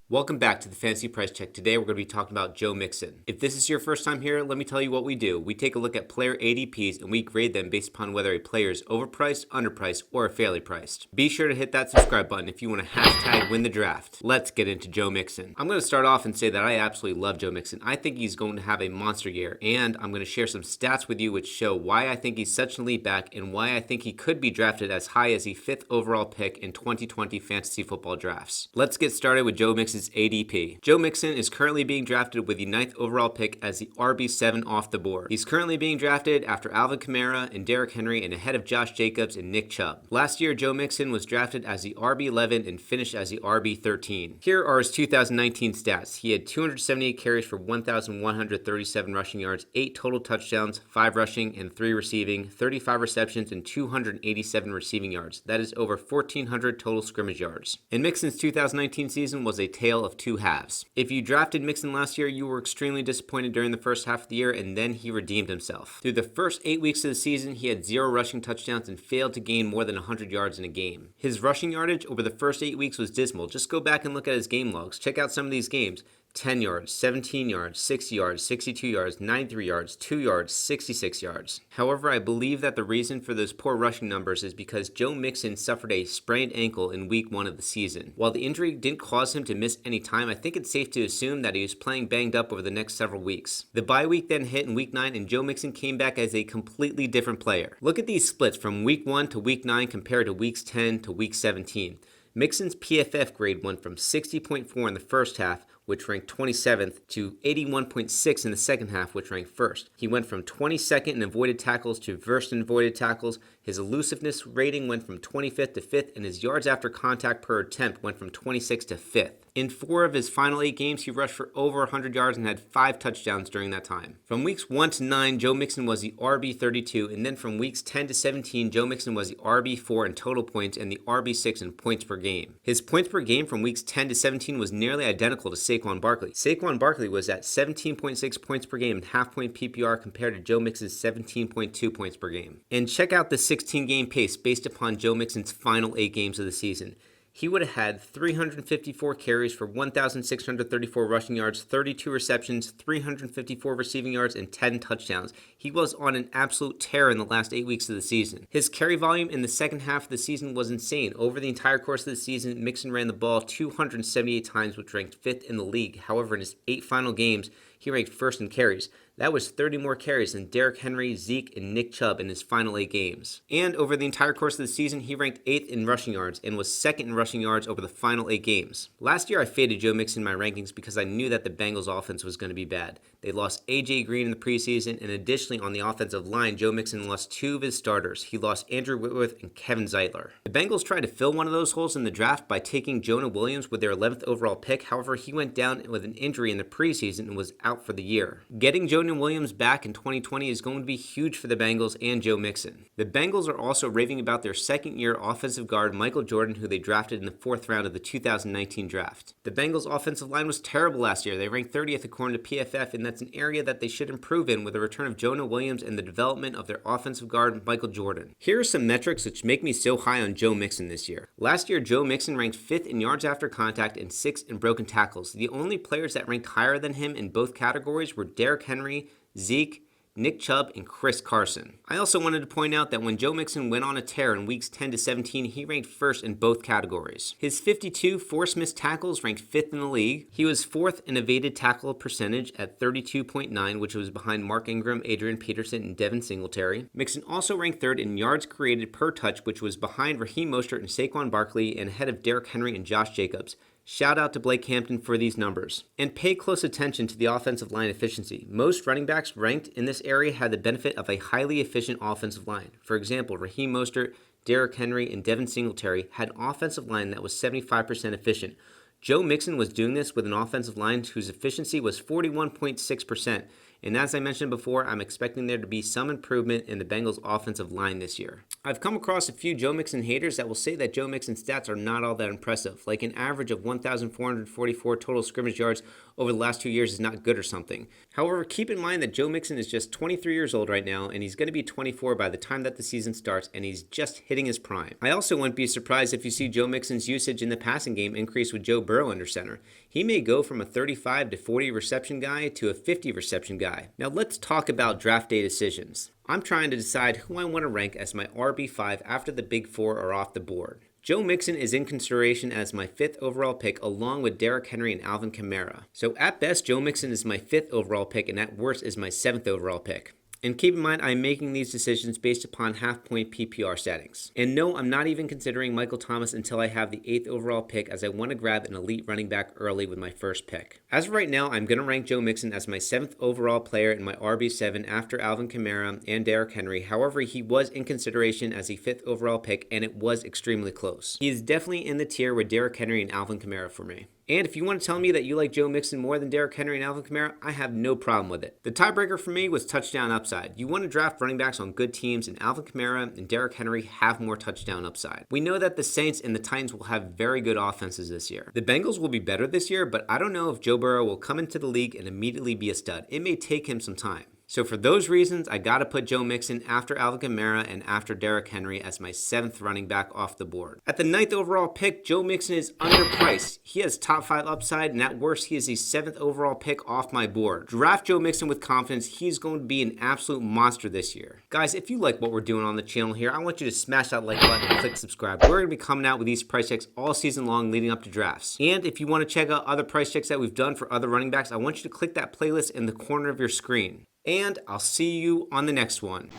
Welcome back to the Fantasy Price Check. Today we're going to be talking about Joe Mixon. If this is your first time here, let me tell you what we do. We take a look at player ADPs and we grade them based upon whether a player is overpriced, underpriced, or fairly priced. Be sure to hit that subscribe button if you want to hashtag win the draft. Let's get into Joe Mixon. I'm going to start off and say that I absolutely love Joe Mixon. I think he's going to have a monster year, and I'm going to share some stats with you which show why I think he's such an elite back and why I think he could be drafted as high as the 5th overall pick in 2020 fantasy football drafts. Let's get started with Joe Mixon's ADP. Joe Mixon is currently being drafted with the 9th overall pick as the RB7 off the board. He's currently being drafted after Alvin Kamara and Derrick Henry and ahead of Josh Jacobs and Nick Chubb. Last year, Joe Mixon was drafted as the RB11 and finished as the RB13. Here are his 2019 stats. He had 278 carries for 1,137 rushing yards, 8 total touchdowns, 5 rushing and 3 receiving, 35 receptions, and 287 receiving yards. That is over 1,400 total scrimmage yards. And Mixon's 2019 season was a tale of two halves. If you drafted Mixon last year, you were extremely disappointed during the first half of the year, and then he redeemed himself. Through the first 8 weeks of the season, he had 0 rushing touchdowns and failed to gain more than 100 yards in a game. His rushing yardage over the first 8 weeks was dismal. Just go back and look at his game logs. Check out some of these games. 10 yards, 17 yards, 60 yards, 62 yards, 93 yards, 2 yards, 66 yards. However, I believe that the reason for those poor rushing numbers is because Joe Mixon suffered a sprained ankle in week 1 of the season. While the injury didn't cause him to miss any time, I think it's safe to assume that he was playing banged up over the next several weeks. The bye week then hit in week 9 and Joe Mixon came back as a completely different player. Look at these splits from week 1 to week 9 compared to weeks 10 to week 17. Mixon's PFF grade went from 60.4 in the first half, which ranked 27th, to 81.6 in the second half, which ranked first. He went from 22nd in avoided tackles to first in avoided tackles. His elusiveness rating went from 25th to 5th, and his yards after contact per attempt went from 26th to 5th. In 4 of his final 8 games, he rushed for over 100 yards and had 5 touchdowns during that time. From weeks 1 to 9, Joe Mixon was the RB32, and then from weeks 10 to 17, Joe Mixon was the RB4 in total points and the RB6 in points per game. His points per game from weeks 10 to 17 was nearly identical to Saquon Barkley. Saquon Barkley was at 17.6 points per game in half-point PPR compared to Joe Mixon's 17.2 points per game. And check out the 16-game pace based upon Joe Mixon's final 8 games of the season. He would have had 354 carries for 1,634 rushing yards, 32 receptions, 354 receiving yards, and 10 touchdowns. He was on an absolute tear in the last 8 weeks of the season. His carry volume in the second half of the season was insane. Over the entire course of the season, Mixon ran the ball 278 times, which ranked 5th in the league. However, in his 8 final games, he ranked 1st in carries. That was 30 more carries than Derrick Henry, Zeke, and Nick Chubb in his final 8 games. And over the entire course of the season, he ranked 8th in rushing yards and was 2nd in rushing yards over the final 8 games. Last year, I faded Joe Mixon in my rankings because I knew that the Bengals offense was going to be bad. They lost A.J. Green in the preseason, and additionally on the offensive line, Joe Mixon lost 2 of his starters. He lost Andrew Whitworth and Kevin Zeitler. The Bengals tried to fill one of those holes in the draft by taking Jonah Williams with their 11th overall pick. However, he went down with an injury in the preseason and was out for the year. Getting Jonah Williams back in 2020 is going to be huge for the Bengals and Joe Mixon. The Bengals are also raving about their second-year offensive guard Michael Jordan, who they drafted in the 4th round of the 2019 draft. The Bengals' offensive line was terrible last year. They ranked 30th according to PFF, and that's an area that they should improve in with the return of Jonah Williams and the development of their offensive guard Michael Jordan. Here are some metrics which make me so high on Joe Mixon this year. Last year, Joe Mixon ranked 5th in yards after contact and 6th in broken tackles. The only players that ranked higher than him in both categories were Derrick Henry, Zeke, Nick Chubb, and Chris Carson. I also wanted to point out that when Joe Mixon went on a tear in weeks 10 to 17, he ranked 1st in both categories. His 52 forced missed tackles ranked 5th in the league. He was 4th in evaded tackle percentage at 32.9, which was behind Mark Ingram, Adrian Peterson, and Devin Singletary. Mixon also ranked 3rd in yards created per touch, which was behind Raheem Mostert and Saquon Barkley and ahead of Derrick Henry and Josh Jacobs. Shout out to Blake Hampton for these numbers. And pay close attention to the offensive line efficiency. Most running backs ranked in this area had the benefit of a highly efficient offensive line. For example, Raheem Mostert, Derrick Henry, and Devin Singletary had an offensive line that was 75% efficient. Joe Mixon was doing this with an offensive line whose efficiency was 41.6%. And as I mentioned before, I'm expecting there to be some improvement in the Bengals' offensive line this year. I've come across a few Joe Mixon haters that will say that Joe Mixon's stats are not all that impressive, like an average of 1,444 total scrimmage yards over the last 2 years is not good or something. However, keep in mind that Joe Mixon is just 23 years old right now, and he's going to be 24 by the time that the season starts, and he's just hitting his prime. I also wouldn't be surprised if you see Joe Mixon's usage in the passing game increase with Joe Burrow under center. He may go from a 35 to 40 reception guy to a 50 reception guy. Now let's talk about draft day decisions. I'm trying to decide who I want to rank as my RB5 after the big four are off the board. Joe Mixon is in consideration as my 5th overall pick along with Derrick Henry and Alvin Kamara. So at best, Joe Mixon is my 5th overall pick, and at worst is my 7th overall pick. And keep in mind, I'm making these decisions based upon half-point PPR settings. And no, I'm not even considering Michael Thomas until I have the 8th overall pick, as I want to grab an elite running back early with my first pick. As of right now, I'm going to rank Joe Mixon as my 7th overall player in my RB7 after Alvin Kamara and Derrick Henry. However, he was in consideration as the 5th overall pick, and it was extremely close. He is definitely in the tier with Derrick Henry and Alvin Kamara for me. And if you want to tell me that you like Joe Mixon more than Derrick Henry and Alvin Kamara, I have no problem with it. The tiebreaker for me was touchdown upside. You want to draft running backs on good teams, and Alvin Kamara and Derrick Henry have more touchdown upside. We know that the Saints and the Titans will have very good offenses this year. The Bengals will be better this year, but I don't know if Joe Burrow will come into the league and immediately be a stud. It may take him some time. So for those reasons, I got to put Joe Mixon after Alvin Kamara and after Derrick Henry as my 7th running back off the board. At the 9th overall pick, Joe Mixon is underpriced. He has top 5 upside, and at worst, he is the 7th overall pick off my board. Draft Joe Mixon with confidence. He's going to be an absolute monster this year. Guys, if you like what we're doing on the channel here, I want you to smash that like button and click subscribe. We're going to be coming out with these price checks all season long leading up to drafts. And if you want to check out other price checks that we've done for other running backs, I want you to click that playlist in the corner of your screen. And I'll see you on the next one.